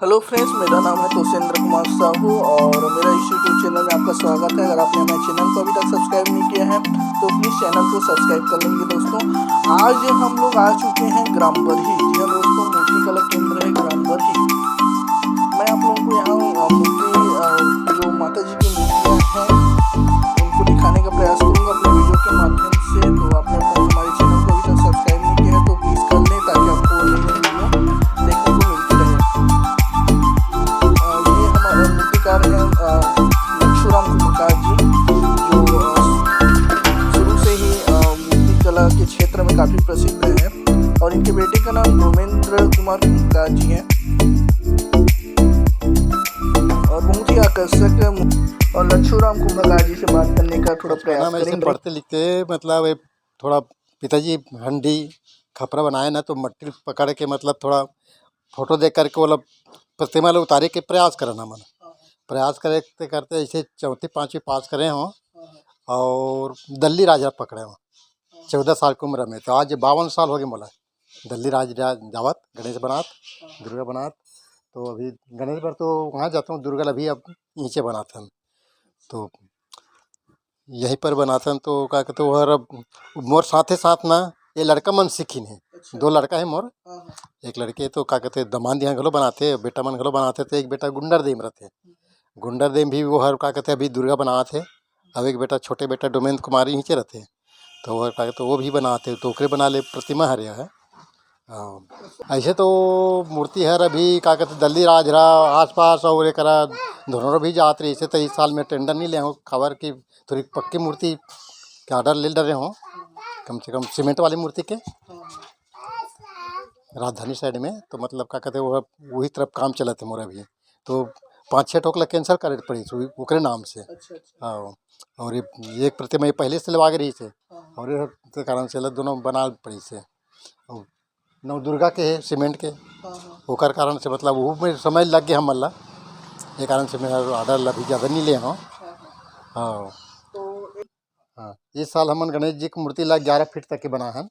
Hello friends, मेरा नाम है तोसेंद्र कुमार साहू और मेरा इस यूट्यूब चैनल में आपका स्वागत है। अगर आपने हमारे चैनल को अभी तक सब्सक्राइब नहीं किया है तो प्लीज़ चैनल को सब्सक्राइब कर लेंगे दोस्तों। आज हम लोग आ चुके हैं ग्राम बरही। जी हाँ दोस्तों, मूर्ति कला केंद्र है ग्राम बरही। मैं आप लोगों को यहाँ मूर्ति जो माता जी की मूर्तियाँ हैं उनको दिखाने का प्रयास करूँगा अपने वीडियो के माध्यम से। तो आपने हमारे चैनल को अभी तक सब्सक्राइब नहीं किया है तो प्लीज़ कर लें ताकि आपको नई नई वीडियो देखने को मिलती रहे। ये हमारे मूर्तिकार हैं लक्षूराम कुंभकार जी, जो शुरू से ही मूर्ति कला के क्षेत्र में काफ़ी प्रसिद्ध हैं और इनके बेटे का नाम धर्मेंद्र कुमार कुंभकार जी हैं और बहुत ही आकर्षक। और लक्षूराम कुंभकार जी से बात करने का थोड़ा प्रयास करेंगे। पढ़ते लिखते मतलब थोड़ा पिताजी हंडी खपरा बनाए ना तो मट्टी पकड़ के मतलब थोड़ा फोटो देख करके वो प्रतिमा लोग उतारे के प्रयास करना मन प्रयास करते करते ऐसे चौथी पाँचवीं पास करे हों और दल्ली राजा पकड़े हों 14 साल की उम्र में। तो आज 52 साल हो गए मोला दल्ली जावत गणेश बनात दुर्गा बनात। तो अभी गणेश पर तो वहाँ जाता हूँ, दुर्गा अभी अब नीचे बनाते हैं तो यहीं पर बनाते हैं। तो क्या कहते वो अब मोर साथ साथ ना ये लड़का मन सीखी है। अच्छा। 2 लड़का है मोर, एक लड़के तो क्या कहते दमान यहाँ घलो बनाते बेटा मन घलो बनाते थे। एक बेटा गुंडर देम रहते, गुंडर देम भी वो हर क्या कहते अभी दुर्गा बनाते। अब एक बेटा छोटे बेटा डोमेंद्र कुमारी नीचे रहते तो वो क्या कहते वो भी बनाते तो ओकरे बना ले प्रतिमा हर है। ऐसे तो मूर्ति हर अभी क्या कहते दल्ली राजरा आस पास और एक धनौर भी जात रही। ऐसे तो इस साल में टेंडर नहीं ले हूँ खबर की थोड़ी पक्की मूर्ति के ऑर्डर ले डरे हों कम से कम सीमेंट वाली मूर्ति के राजधानी साइड में। तो मतलब क्या कहते वो वही तरफ काम चला थे मोरा भी तो 5-6 ठोकला कैंसिल करे पड़ी ओकरे नाम से। हाँ, और ये एक प्रतिमा पहले से लगा रही से और ये कारण से दोनों बना पड़ी से और नव दुर्गा के है सीमेंट के ओकर कारण से मतलब वो में समय लग गया हम ये कारण से मेरा ऑर्डर अभी ज़्यादा नहीं ले हो। हाँ हाँ, इस साल हमन गणेश जी की मूर्ति ला 11 फीट तक के बना है।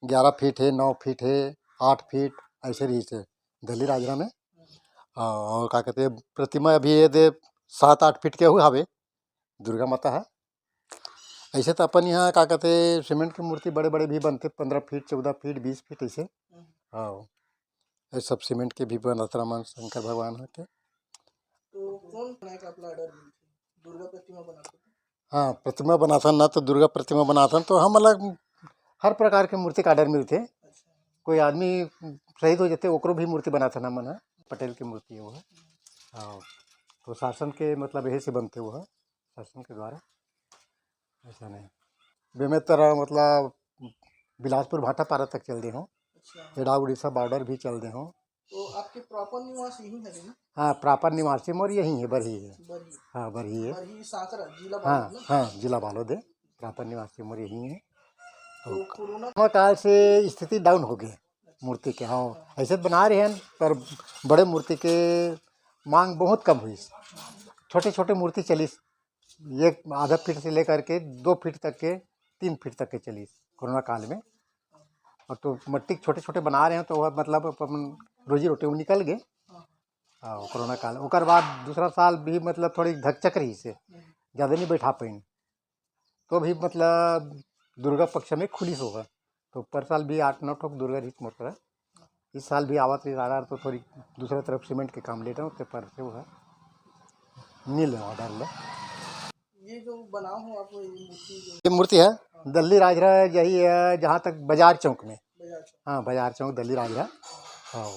11 फीट है, 9 फीट है, 8 फीट ऐसे रही से दिल्ली राजरा में। और क्या कहते प्रतिमा अभी ये दे 7-8 फीट के हुए हवे दुर्गा माता है। ऐसे तो अपन यहाँ क्या कहते सीमेंट की मूर्ति बड़े बड़े भी बनते 15 फीट 14 फीट 20 फीट ऐसे। हाँ, ये सब सीमेंट के भी बनत रामान शंकर भगवान है के। तो कौन बनाएगा अपना ऑर्डर? दुर्गा प्रतिमा बनाते? हाँ, प्रतिमा बनाथन ना तो दुर्गा प्रतिमा बनाथन तो हम अलग हर प्रकार के मूर्ति का ऑर्डर मिलते। कोई आदमी शहीद हो जाते ओकरो भी मूर्ति बनाथन हमन है। पटेल की मूर्ति है वो है। हाँ, तो शासन के मतलब यही से बनते वो है शासन के द्वारा ऐसा नहीं बेमे तरह मतलब बिलासपुर भाटा पारा तक चल दे हो। एडा उड़ीसा बॉर्डर भी चल दे हो। तो आपके प्रॉपर निवास यही है ना? हाँ, प्रॉपर निवासी मोर यही है बरही है। बरही। हाँ बरही है। बरही साकरा जिला हाँ बालोद ना? हाँ, जिला बालोद है। प्रॉपर निवासी मोर यही है। तो कोरोना कोरोना काल से स्थिति डाउन हो गई मूर्ति के। हाँ, ऐसे बना रहे हैं पर बड़े मूर्ति के मांग बहुत कम हुई। छोटे छोटे मूर्ति चली एक आधा फीट से लेकर के 2 फीट तक के 3 फीट तक के चली कोरोना काल में। और तो मट्टी के छोटे छोटे बना रहे हैं तो वह मतलब अपन रोजी रोटी में निकल गए। हाँ, कोरोना काल ओकर बाद दूसरा साल भी मतलब थोड़ी धकचक रही से ज़्यादा नहीं बैठा पाई तो भी मतलब दुर्गा पक्ष में खुली होगा। तो पर साल भी 8-9 ठोक दुर्गा रही मोटर। इस साल भी आवत रही रहा तो थोड़ी दूसरा तरफ सीमेंट के काम ले रहा हूँ पर से वो है नील ऑर्डर लो। ये जो बना हो आप ये मूर्ति है दिल्ली राजरा यही है जहाँ तक बाजार चौक में। हाँ, बाजार चौक दिल्ली राजरा। हाँ,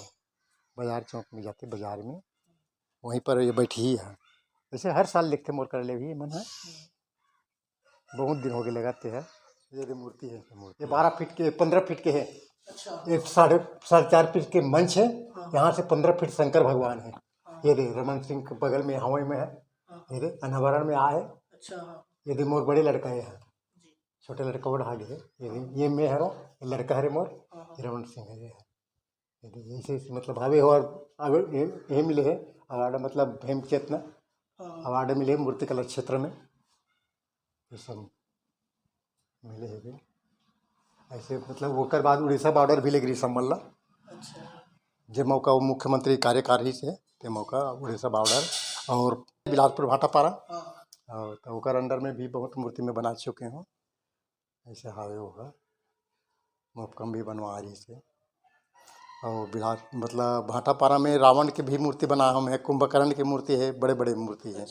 बाजार चौक में जाते बाजार में वहीं पर ये बैठी ही है। वैसे हर साल लिखते मोर कर ले भी मन है बहुत दिन हो गए लगाते हैं। ये मूर्ति है ये 12 फीट के 15 फीट के है। एक 4.5 फीट के मंच है। यहाँ से 15 फीट शंकर भगवान है। ये दे रमन सिंह के बगल में हवाई में है। ये दे अनावरण में आए। ये दे मोर बड़े लड़का है छोटे लड़का और आगे है ये मैं हरो लड़का है मोर रमन सिंह है। ऐसे मतलब भावे और ये मिले है अवार्ड मतलब हेम चेतना अवार्ड मिले मूर्ति कला क्षेत्र में ये सब मिले है। ऐसे मतलब ओकर बाद उड़ीसा बॉर्डर भी ले गई सम्मल्ला जे मौका वो मुख्यमंत्री कार्यकारी से ते मौका उड़ीसा बॉर्डर और बिलासपुर भाटापारा और तो ओकर अंडर में भी बहुत मूर्ति में बना चुके हूँ। ऐसे हावे होगा मुफ्कम भी बनवा रही से और बिलास मतलब भाटापारा में रावण की भी मूर्ति बना हम है, कुंभकर्ण की मूर्ति है, बड़े बड़े मूर्ति है।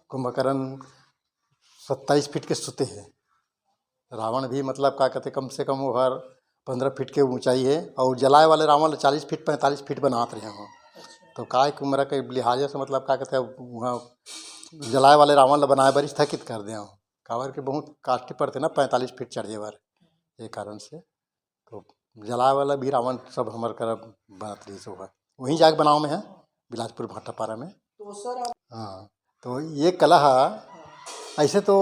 कुंभकर्ण 27 फीट के सुते हैं। रावण भी मतलब क्या कहते कम से कम वो हर 15 फीट के ऊंचाई है और जलाए वाले रावण 40 फीट 45 फीट बनाते रहे हो। तो काय की उम्र के लिहाजे से मतलब क्या कहते वहाँ जलाए वाले रावण बनाए बार स्थगित कर दे कावर के बहुत काष्टी पड़ते ना 45 फीट चढ़े बार ये कारण से। तो जलाए वाला भी रावण सब हमारे कर बनत रही से होगा वहीं जाके बनाओ में है बिलासपुर भाटापारा में। तो सर हाँ तो ये कला है ऐसे तो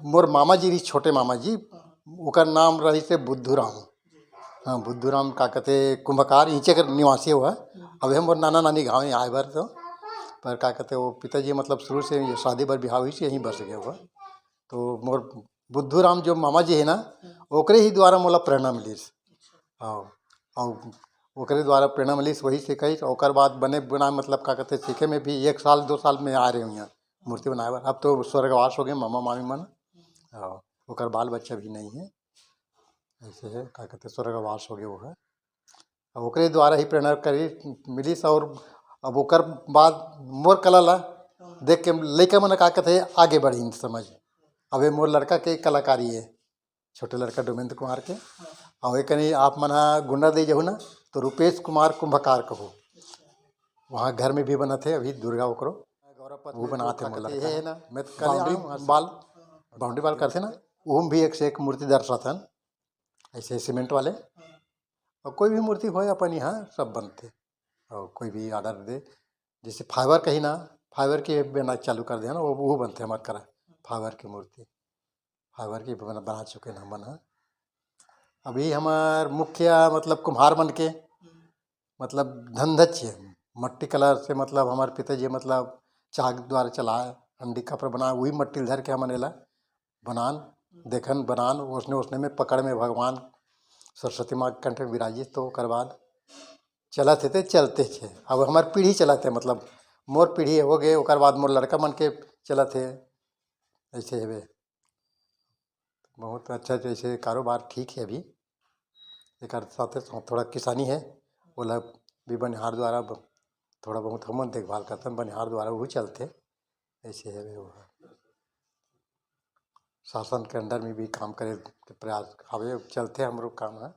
मोर मामा जी रही छोटे मामा जी उनका नाम रही से बुद्धूराम। हाँ बुद्धूराम का कहते कुंभकार नीचे के निवासी हुआ। अब हम मोर नाना नानी गाँव आए बार तो पर क्या कहते वो पिताजी मतलब शुरू से शादी बार बिहार हुई से यहीं बस गया हुआ। तो मोर बुद्धूराम जो मामा जी है ना ओकरे ही द्वारा मोला प्रेरणा मिलीस। हाँ और ओकरे द्वारा प्रेरणा मिलीस वही सीखी। और बाद बने बना मतलब क्या कहते सीखे में भी 1 साल 2 साल में आ रहे हुई मूर्ति बनाए बार। अब तो स्वर्गवास हो गए मामा मामी मन। हाँ ओकर बाल बच्चा भी नहीं है ऐसे है क्या कहते स्वर्गवास हो गए वो है। अब ओकरे द्वारा ही प्रेरणा करी मिलीस। और अब ओकर बाद मोर कला ला देख के लड़का मन का कहते आगे बढ़ी समझ। अब ये मोर लड़का के कलाकारी है छोटे लड़का डोमेंद्र कुमार के और एक आप मना गुंडा दे जाओ ना तो रुपेश कुमार कुंभकार कहो वहाँ घर में भी बना थे अभी दुर्गा ओकरो वो बनाते है ना मैं बाउंड्री बाल करते ना वो भी एक से एक मूर्ति दर्शातन ऐसे सीमेंट वाले। और कोई भी मूर्ति हो अपन यहाँ सब बनते और कोई भी ऑर्डर दे जैसे फाइबर कहीं ना फाइबर के बना चालू कर दिया ना वो बनते हमारे करा फाइबर की मूर्ति फाइबर की बना चुके हैं हम बना। अभी हमार मुख्य मतलब कुम्हार बन के मतलब धंधच है मट्टी कलर से मतलब हमारे पिताजी मतलब चाक द्वारा चलाए अंडिका पर बना वही मट्टी धर के हमने ला बनान देखन बनान उसने उसने में पकड़ में भगवान सरस्वती माँ कंठ विराजित तो कर बाद चलते थे चलते थे। अब हमारी पीढ़ी चलाते मतलब मोर पीढ़ी हो गए और बाद मोर लड़का मन के चलते ऐसे है बहुत अच्छा जैसे कारोबार ठीक है। अभी एक साथ थोड़ा किसानी है बोला भी बनिहार द्वारा थोड़ा बहुत हम देखभाल करते हैं बनिहार द्वारा वो चलते ऐसे है वो शासन के अंडर में भी काम करे के प्रयास हवे चलते हम लोग काम है।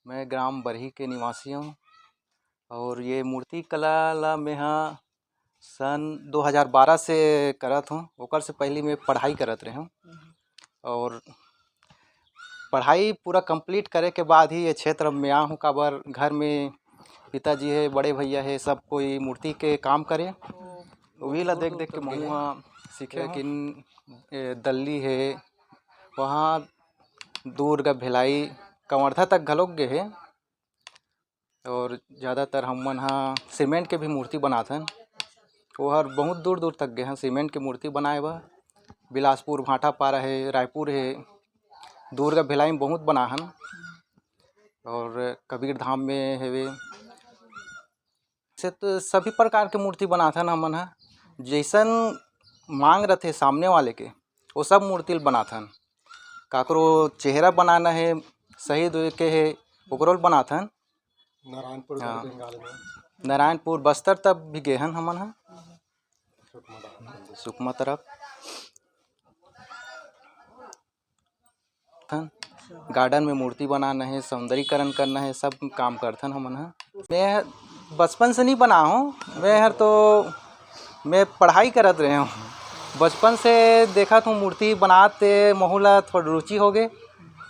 मैं ग्राम बरही के निवासी हूँ और ये मूर्ति कला ला मैं हाँ सन 2012 से करत हूँ। ओकर से पहले मैं पढ़ाई करत रहे हूँ और पढ़ाई पूरा कंप्लीट करे के बाद ही ये क्षेत्र में आया हूँ। काबर घर में पिताजी है बड़े भैया है सब कोई मूर्ति के काम करे वही ला देख देख के मैं वहाँ सीखे। लेकिन दिल्ली है वहाँ दुर्गा भिलाई कवर्धा तक घलोक गए है और ज़्यादातर हम मन हाँ सीमेंट के भी मूर्ति बनाथन वो हर बहुत दूर दूर तक गए हैं सीमेंट के मूर्ति बनाए बा। बिलासपुर भाटापारा है रायपुर है दुर्गा भिलाई में बहुत बना हन और कबीर धाम में है से तो सभी प्रकार के मूर्ति बनाथन हमन हाँ जैसन मांग रथे सामने वाले के वो सब मूर्ति बनाथन। काकरो चेहरा बनाना है शहीद हुए के है ओकरोल बनाथन। नारायणपुर हाँ। बंगाल में नारायणपुर बस्तर तब भी गए हन हमन ह सुकमा तरफ। गार्डन में मूर्ति बनाना है, सौंदर्यीकरण करना है, सब काम करथन हमन ह। मैं बचपन से नहीं बना हूँ, मैं पढ़ाई करत रहे हूँ। बचपन से देखा हूँ मूर्ति बनाते मोहला थोड़ा रुचि हो गए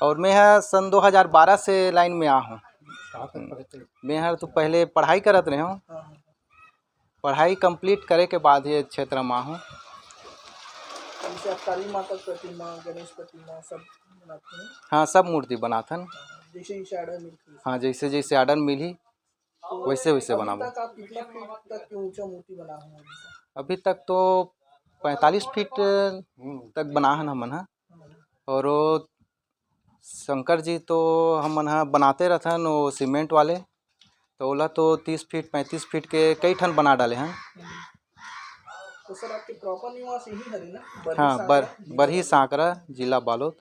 और मैं सन 2012 से लाइन में आ हूँ। मैं तो पहले पढ़ाई करत रहे हूँ, पढ़ाई कंप्लीट करे के बाद ये क्षेत्र में हूँ। जैसे आप काली माता प्रतिमा, गणेश प्रतिमा सब बनाते हैं। हाँ, सब मूर्ति बनाथन। जैसे जैसे ऑर्डर मिलती है। हाँ, जैसे जैसे ऑर्डर मिली वैसे वैसे बनाबो। अभी तक आप कितना फीट तक की ऊंचा मूर्ति बना हुआ है? अभी तक तो 45 फीट तक बना हन हमन ह। और वो शंकर जी तो हमन ह बनाते रहथन वो सीमेंट वाले, तो ओला तो 30 फीट 35 फीट के कई ठन बना डाले हैं। तो सर आपके प्रॉपर निवास यही है ना? हाँ, बरही सांकरा जिला बालोद।